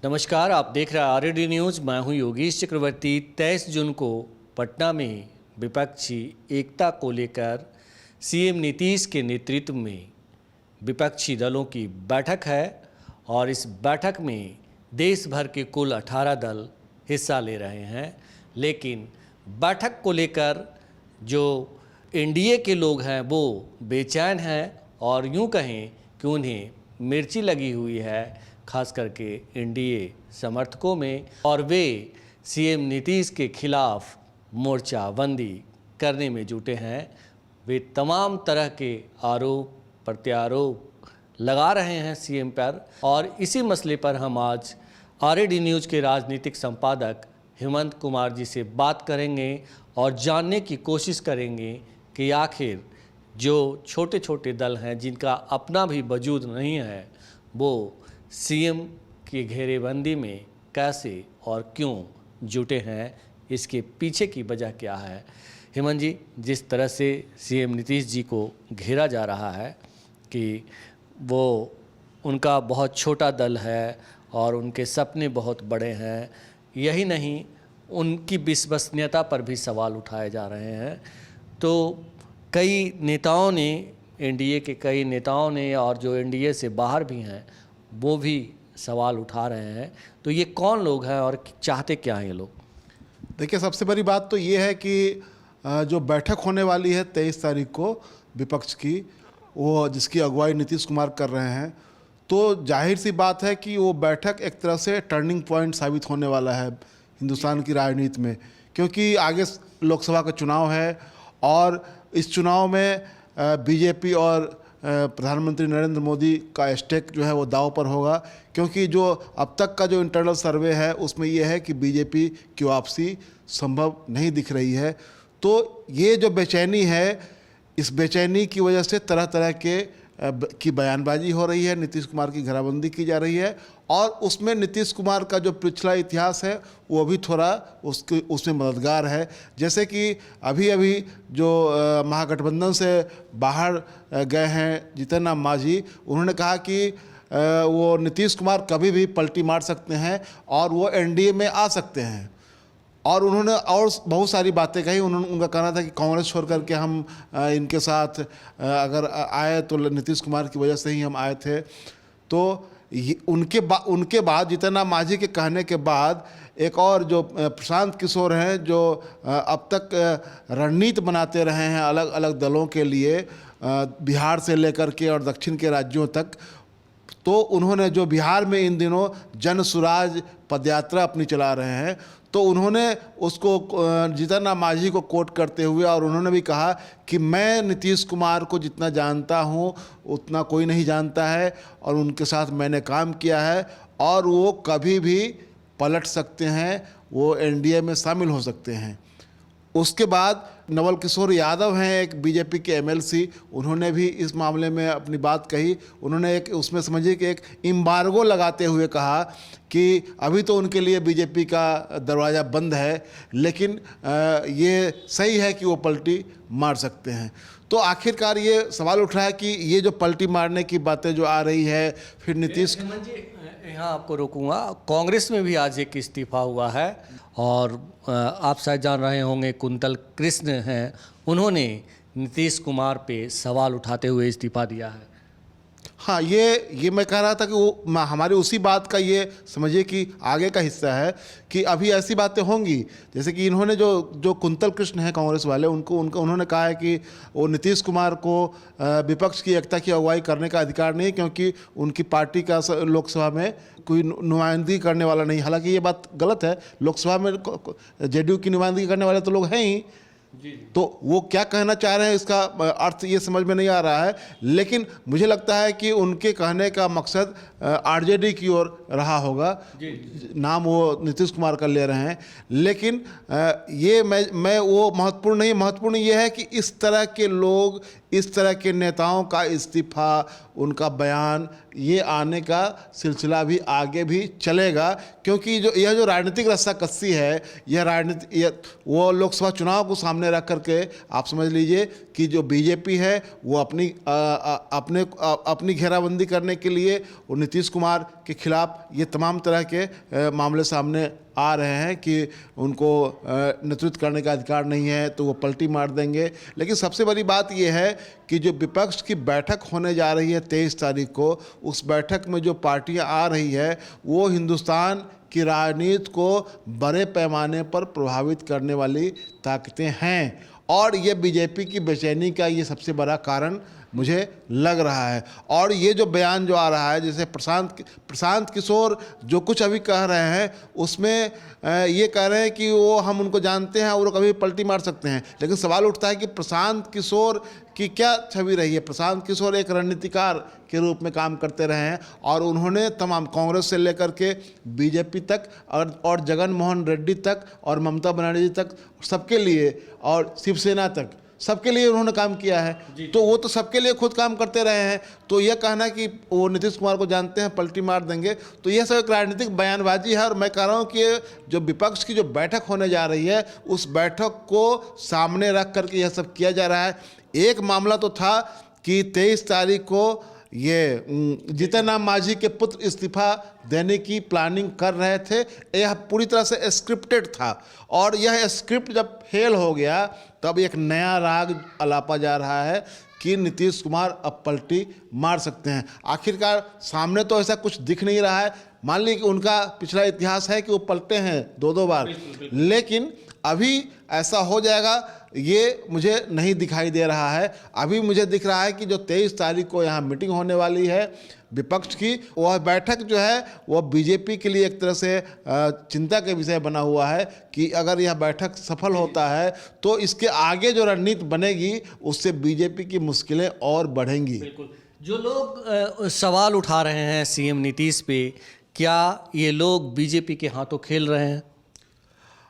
नमस्कार, आप देख रहे हैं आरडी न्यूज़। मैं हूं योगेश चक्रवर्ती। 23 जून को पटना में विपक्षी एकता को लेकर सीएम नीतीश के नेतृत्व में विपक्षी दलों की बैठक है और इस बैठक में देश भर के कुल 18 दल हिस्सा ले रहे हैं। लेकिन बैठक को लेकर जो एनडीए के लोग हैं वो बेचैन हैं और यूं कहें कि उन्हें मिर्ची लगी हुई है, खास करके एनडीए समर्थकों में, और वे सीएम नीतीश के खिलाफ मोर्चाबंदी करने में जुटे हैं। वे तमाम तरह के आरोप प्रत्यारोप लगा रहे हैं सीएम पर और इसी मसले पर हम आज आरडी न्यूज़ के राजनीतिक संपादक हेमंत कुमार जी से बात करेंगे और जानने की कोशिश करेंगे कि आखिर जो छोटे छोटे दल हैं जिनका अपना भी वजूद नहीं है वो सीएम की घेरेबंदी में कैसे और क्यों जुटे हैं, इसके पीछे की वजह क्या है। हेमंत जी, जिस तरह से सीएम नीतीश जी को घेरा जा रहा है कि वो उनका बहुत छोटा दल है और उनके सपने बहुत बड़े हैं, यही नहीं उनकी विश्वसनीयता पर भी सवाल उठाए जा रहे हैं। तो कई नेताओं ने, एनडीए के कई नेताओं ने और जो एनडीए से बाहर भी हैं वो भी सवाल उठा रहे हैं। तो ये कौन लोग हैं और चाहते क्या हैं ये लोग? देखिए, सबसे बड़ी बात तो ये है कि जो बैठक होने वाली है 23 तारीख को विपक्ष की, वो जिसकी अगुवाई नीतीश कुमार कर रहे हैं, तो जाहिर सी बात है कि वो बैठक एक तरह से टर्निंग पॉइंट साबित होने वाला है हिंदुस्तान की राजनीति में, क्योंकि आगे लोकसभा का चुनाव है और इस चुनाव में बीजेपी और प्रधानमंत्री नरेंद्र मोदी का स्टेक जो है वो दांव पर होगा, क्योंकि जो अब तक का जो इंटरनल सर्वे है उसमें ये है कि बीजेपी की वापसी संभव नहीं दिख रही है। तो ये जो बेचैनी है, इस बेचैनी की वजह से तरह तरह की बयानबाजी हो रही है, नीतीश कुमार की घेराबंदी की जा रही है और उसमें नीतीश कुमार का जो पिछला इतिहास है वो भी थोड़ा उसमें मददगार है। जैसे कि अभी अभी जो महागठबंधन से बाहर गए हैं जीतन राम मांझी, उन्होंने कहा कि वो नीतीश कुमार कभी भी पलटी मार सकते हैं और वो एनडीए में आ सकते हैं। और उन्होंने और बहुत सारी बातें कही। उनका कहना था कि कांग्रेस छोड़ करके हम इनके साथ अगर आए तो नीतीश कुमार की वजह से ही हम आए थे। तो उनके बाद जीतन राम मांझी के कहने के बाद एक और जो प्रशांत किशोर हैं, जो अब तक रणनीति बनाते रहे हैं अलग अलग दलों के लिए, बिहार से लेकर के और दक्षिण के राज्यों तक, तो उन्होंने जो बिहार में इन दिनों जन सुराज पदयात्रा अपनी चला रहे हैं, तो उन्होंने उसको जीतन राम मांझी को कोट करते हुए और उन्होंने भी कहा कि मैं नीतीश कुमार को जितना जानता हूं उतना कोई नहीं जानता है और उनके साथ मैंने काम किया है और वो कभी भी पलट सकते हैं, वो एनडीए में शामिल हो सकते हैं। उसके बाद नवल किशोर यादव हैं, एक बीजेपी के एमएलसी, उन्होंने भी इस मामले में अपनी बात कही। उन्होंने एक उसमें समझिए कि एक एम्बार्गो लगाते हुए कहा कि अभी तो उनके लिए बीजेपी का दरवाज़ा बंद है, लेकिन ये सही है कि वो पलटी मार सकते हैं। तो आखिरकार ये सवाल उठ रहा है कि ये जो पलटी मारने की बातें जो आ रही है, फिर नीतीश, यहाँ आपको रोकूंगा। कांग्रेस में भी आज एक इस्तीफा हुआ है और आप शायद जान रहे होंगे कुंतल कृष्ण हैं, उन्होंने नीतीश कुमार पे सवाल उठाते हुए इस्तीफा दिया है। हाँ, ये मैं कह रहा था कि वो हमारी उसी बात का ये समझिए कि आगे का हिस्सा है कि अभी ऐसी बातें होंगी। जैसे कि इन्होंने जो कुंतल कृष्ण हैं कांग्रेस वाले, उन्होंने कहा है कि वो नीतीश कुमार को विपक्ष की एकता की अगुवाई करने का अधिकार नहीं, क्योंकि उनकी पार्टी का लोकसभा में कोई नुमाइंदगी करने वाला नहीं। हालांकि ये बात गलत है, लोकसभा में जेडीयू की नुमाइंदगी करने वाले तो लोग हैं ही। तो वो क्या कहना चाह रहे हैं इसका अर्थ ये समझ में नहीं आ रहा है, लेकिन मुझे लगता है कि उनके कहने का मकसद आरजेडी की ओर रहा होगा। नाम वो नीतीश कुमार का ले रहे हैं, लेकिन ये मैं वो महत्वपूर्ण नहीं, महत्वपूर्ण ये है कि इस तरह के लोग, इस तरह के नेताओं का इस्तीफा, उनका बयान, ये आने का सिलसिला भी आगे भी चलेगा, क्योंकि यह जो राजनीतिक रस्साकसी है, यह राजनीति वो लोकसभा चुनाव को सामने सामने रख करके आप समझ लीजिए कि जो बीजेपी है वो अपनी घेराबंदी करने के लिए वो नीतीश कुमार के खिलाफ ये तमाम तरह के मामले सामने आ रहे हैं कि उनको नेतृत्व करने का अधिकार नहीं है, तो वो पलटी मार देंगे। लेकिन सबसे बड़ी बात ये है कि जो विपक्ष की बैठक होने जा रही है 23 तारीख को, उस बैठक में जो पार्टियां आ रही है वो हिंदुस्तान की राजनीति को बड़े पैमाने पर प्रभावित करने वाली ताकतें हैं, और ये बीजेपी की बेचैनी का ये सबसे बड़ा कारण मुझे लग रहा है। और ये जो बयान जो आ रहा है, जैसे प्रशांत किशोर जो कुछ अभी कह रहे हैं उसमें ये कह रहे हैं कि वो हम उनको जानते हैं और वो कभी पलटी मार सकते हैं, लेकिन सवाल उठता है कि प्रशांत किशोर की क्या छवि रही है। प्रशांत किशोर एक रणनीतिकार के रूप में काम करते रहे हैं और उन्होंने तमाम कांग्रेस से लेकर के बीजेपी तक और जगन मोहन रेड्डी तक और ममता बनर्जी तक सबके लिए और शिवसेना तक सबके लिए उन्होंने काम किया है, तो वो तो सबके लिए खुद काम करते रहे हैं। तो यह कहना कि वो नीतीश कुमार को जानते हैं पलटी मार देंगे, तो यह सब एक राजनीतिक बयानबाजी है। और मैं कह रहा हूँ कि जो विपक्ष की जो बैठक होने जा रही है उस बैठक को सामने रख करके यह सब किया जा रहा है। एक मामला तो था कि 23 तारीख को ये जीतन राम मांझी के पुत्र इस्तीफा देने की प्लानिंग कर रहे थे, यह पूरी तरह से स्क्रिप्टेड था, और यह स्क्रिप्ट जब फेल हो गया तब एक नया राग अलापा जा रहा है कि नीतीश कुमार अब पलटी मार सकते हैं। आखिरकार सामने तो ऐसा कुछ दिख नहीं रहा है, मान लीजिए कि उनका पिछला इतिहास है कि वो पलटे हैं 2-2 बार, लेकिन अभी ऐसा हो जाएगा ये मुझे नहीं दिखाई दे रहा है। अभी मुझे दिख रहा है कि जो 23 तारीख को यहाँ मीटिंग होने वाली है विपक्ष की, वह बैठक जो है वह बीजेपी के लिए एक तरह से चिंता का विषय बना हुआ है कि अगर यह बैठक सफल होता है तो इसके आगे जो रणनीति बनेगी उससे बीजेपी की मुश्किलें और बढ़ेंगी। बिल्कुल, जो लोग सवाल उठा रहे हैं सीएम नीतीश पे, क्या ये लोग बीजेपी के हाथों खेल रहे हैं?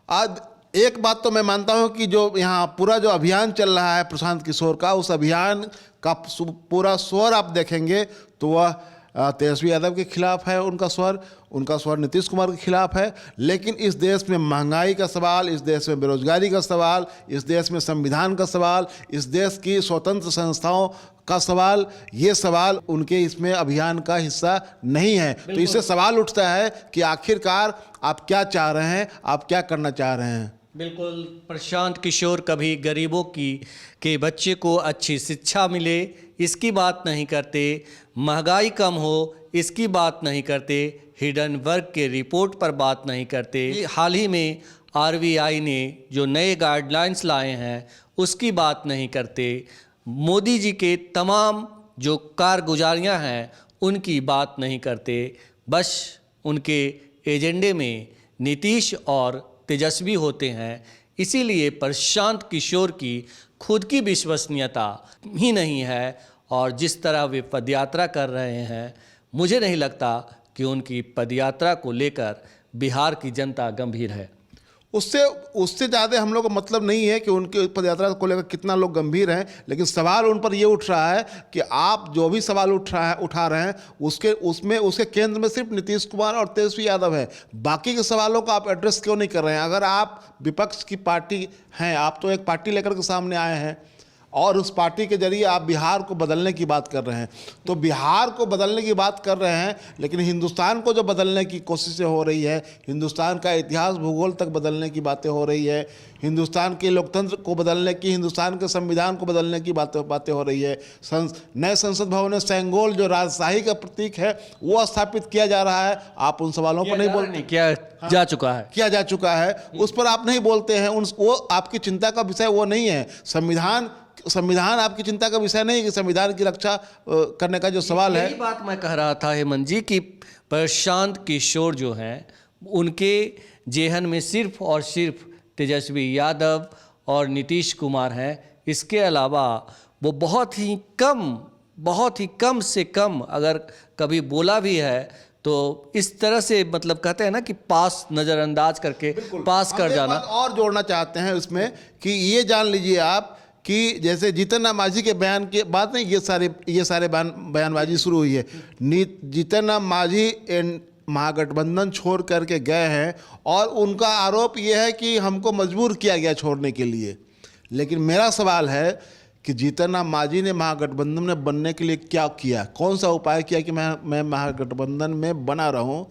आज एक बात तो मैं मानता हूं कि जो यहाँ पूरा जो अभियान चल रहा है प्रशांत किशोर का, उस अभियान का पूरा स्वर आप देखेंगे तो वह तेजस्वी यादव के खिलाफ है, उनका स्वर नीतीश कुमार के खिलाफ है। लेकिन इस देश में महंगाई का सवाल, इस देश में बेरोजगारी का सवाल, इस देश में संविधान का सवाल, इस देश की स्वतंत्र संस्थाओं का सवाल, ये सवाल उनके इसमें अभियान का हिस्सा नहीं है। तो इससे सवाल उठता है कि आखिरकार आप क्या चाह रहे हैं, आप क्या करना चाह रहे हैं। बिल्कुल, प्रशांत किशोर कभी गरीबों के बच्चे को अच्छी शिक्षा मिले इसकी बात नहीं करते, महंगाई कम हो इसकी बात नहीं करते, हिडन वर्क के रिपोर्ट पर बात नहीं करते। हाल ही में आरबीआई ने जो नए गाइडलाइंस लाए हैं उसकी बात नहीं करते, मोदी जी के तमाम जो कारगुजारियां हैं उनकी बात नहीं करते। बस उनके एजेंडे में नीतीश और तेजस्वी होते हैं। इसीलिए प्रशांत किशोर की खुद की विश्वसनीयता ही नहीं है, और जिस तरह वे पदयात्रा कर रहे हैं मुझे नहीं लगता कि उनकी पदयात्रा को लेकर बिहार की जनता गंभीर है। उससे ज़्यादा हम लोग को मतलब नहीं है कि उनके पदयात्रा को लेकर कितना लोग गंभीर हैं, लेकिन सवाल उन पर ये उठ रहा है कि आप जो भी सवाल उठा रहे हैं उसके केंद्र में सिर्फ नीतीश कुमार और तेजस्वी यादव है। बाकी के सवालों को आप एड्रेस क्यों नहीं कर रहे हैं? अगर आप विपक्ष की पार्टी हैं, आप तो एक पार्टी लेकर के सामने आए हैं और उस पार्टी के जरिए आप बिहार को बदलने की बात कर रहे हैं, तो बिहार को बदलने की बात कर रहे हैं, लेकिन हिंदुस्तान को जो बदलने की कोशिशें हो रही है, हिंदुस्तान का इतिहास भूगोल तक बदलने की बातें हो रही है, हिंदुस्तान के लोकतंत्र को बदलने की, हिंदुस्तान के संविधान को बदलने की बातें हो रही है। नए संसद भवन में सेंगोल जो राजशाही का प्रतीक है वो स्थापित किया जा रहा है, आप उन सवालों पर नहीं बोलते। किया जा चुका है उस पर आप नहीं बोलते हैं। वो आपकी चिंता का विषय वो नहीं है। संविधान आपकी चिंता का विषय नहीं कि संविधान की रक्षा करने का जो सवाल है। यही बात मैं कह रहा था हेमंत जी कि प्रशांत किशोर जो हैं उनके जेहन में सिर्फ और सिर्फ तेजस्वी यादव और नीतीश कुमार हैं। इसके अलावा वो बहुत ही कम से कम अगर कभी बोला भी है तो इस तरह से, मतलब कहते हैं ना कि पास नज़रअंदाज करके पास कर जाना। और जोड़ना चाहते हैं उसमें कि ये जान लीजिए आप कि जैसे जीतन राम मांझी के बयान के बाद में ये सारे बयानबाजी शुरू हुई है। जीतन राम मांझी महागठबंधन छोड़ करके गए हैं और उनका आरोप ये है कि हमको मजबूर किया गया छोड़ने के लिए। लेकिन मेरा सवाल है कि जीतन राम मांझी ने महागठबंधन में बनने के लिए क्या किया, कौन सा उपाय किया कि मैं महागठबंधन में बना रहूं,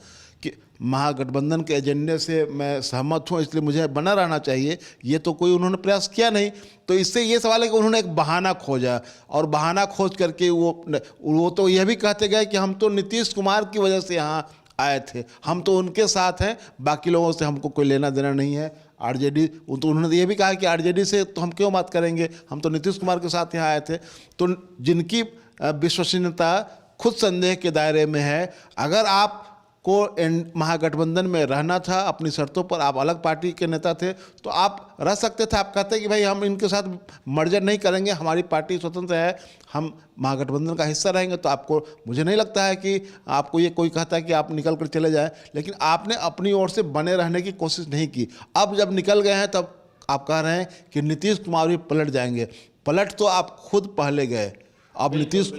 कि महागठबंधन के एजेंडे से मैं सहमत हूं इसलिए मुझे बना रहना चाहिए, ये तो कोई उन्होंने प्रयास किया नहीं। तो इससे ये सवाल है कि उन्होंने एक बहाना खोजा, और बहाना खोज करके वो तो यह भी कहते गए कि हम तो नीतीश कुमार की वजह से यहाँ आए थे, हम तो उनके साथ हैं, बाकी लोगों से हमको कोई लेना देना नहीं है। आरजेडी, तो उन्होंने ये भी कहा कि आरजेडी से तो हम क्यों बात करेंगे, हम तो नीतीश कुमार के साथ यहाँ आए थे। तो जिनकी विश्वसनीयता खुद संदेह के दायरे में है, अगर आप को महागठबंधन में रहना था, अपनी शर्तों पर, आप अलग पार्टी के नेता थे तो आप रह सकते थे। आप कहते कि भाई हम इनके साथ मर्जर नहीं करेंगे, हमारी पार्टी स्वतंत्र है, हम महागठबंधन का हिस्सा रहेंगे, तो आपको, मुझे नहीं लगता है कि आपको ये कोई कहता है कि आप निकल कर चले जाएं। लेकिन आपने अपनी ओर से बने रहने की कोशिश नहीं की। अब जब निकल गए हैं तब आप कह रहे हैं कि नीतीश कुमार भी पलट जाएंगे। पलट तो आप खुद पहले गए, अब नीतीश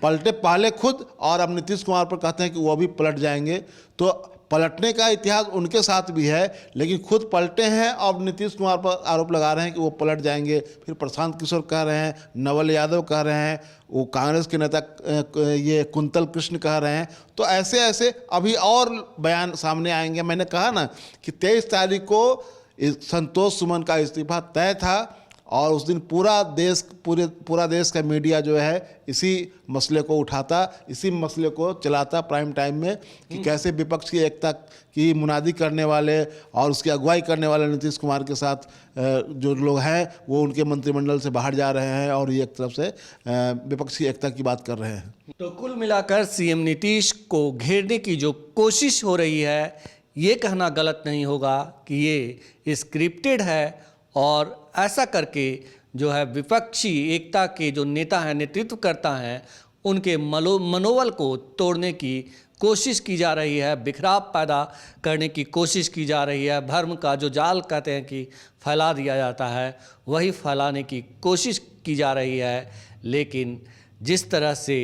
पलटे पहले खुद, और अब नीतीश कुमार पर कहते हैं कि वो भी पलट जाएंगे। तो पलटने का इतिहास उनके साथ भी है, लेकिन खुद पलटे हैं और नीतीश कुमार पर आरोप लगा रहे हैं कि वो पलट जाएंगे। फिर प्रशांत किशोर कह रहे हैं, नवल यादव कह रहे हैं, वो कांग्रेस के नेता ये कुंतल कृष्ण कह रहे हैं। तो ऐसे ऐसे अभी और बयान सामने आएंगे। मैंने कहा ना कि 23 तारीख को संतोष सुमन का इस्तीफा तय था, और उस दिन पूरा देश का मीडिया जो है इसी मसले को उठाता, इसी मसले को चलाता प्राइम टाइम में, कि कैसे विपक्ष की एकता की मुनादी करने वाले और उसकी अगुवाई करने वाले नीतीश कुमार के साथ जो लोग हैं वो उनके मंत्रिमंडल से बाहर जा रहे हैं, और ये एक तरफ से विपक्ष की एकता की बात कर रहे हैं। तो कुल मिलाकर सीएम नीतीश को घेरने की जो कोशिश हो रही है, ये कहना गलत नहीं होगा कि ये स्क्रिप्टेड है, और ऐसा करके जो है विपक्षी एकता के जो नेता हैं, नेतृत्व करता हैं, उनके मनोबल को तोड़ने की कोशिश की जा रही है, बिखराव पैदा करने की कोशिश की जा रही है। भ्रम का जो जाल कहते हैं कि फैला दिया जाता है, वही फैलाने की कोशिश की जा रही है। लेकिन जिस तरह से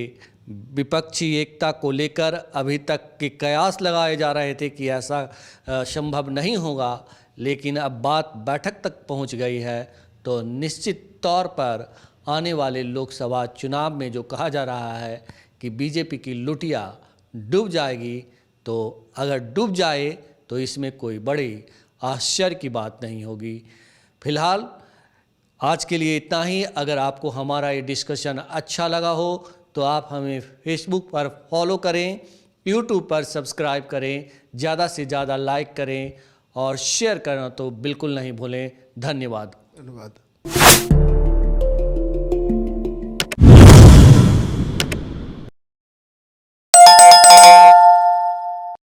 विपक्षी एकता को लेकर अभी तक के कयास लगाए जा रहे थे कि ऐसा संभव नहीं होगा, लेकिन अब बात बैठक तक पहुंच गई है, तो निश्चित तौर पर आने वाले लोकसभा चुनाव में जो कहा जा रहा है कि बीजेपी की लुटिया डूब जाएगी, तो अगर डूब जाए तो इसमें कोई बड़ी आश्चर्य की बात नहीं होगी। फिलहाल आज के लिए इतना ही। अगर आपको हमारा ये डिस्कशन अच्छा लगा हो तो आप हमें फेसबुक पर फॉलो करें, यूट्यूब पर सब्सक्राइब करें, ज़्यादा से ज़्यादा लाइक करें और शेयर करना तो बिल्कुल नहीं भूलें। धन्यवाद।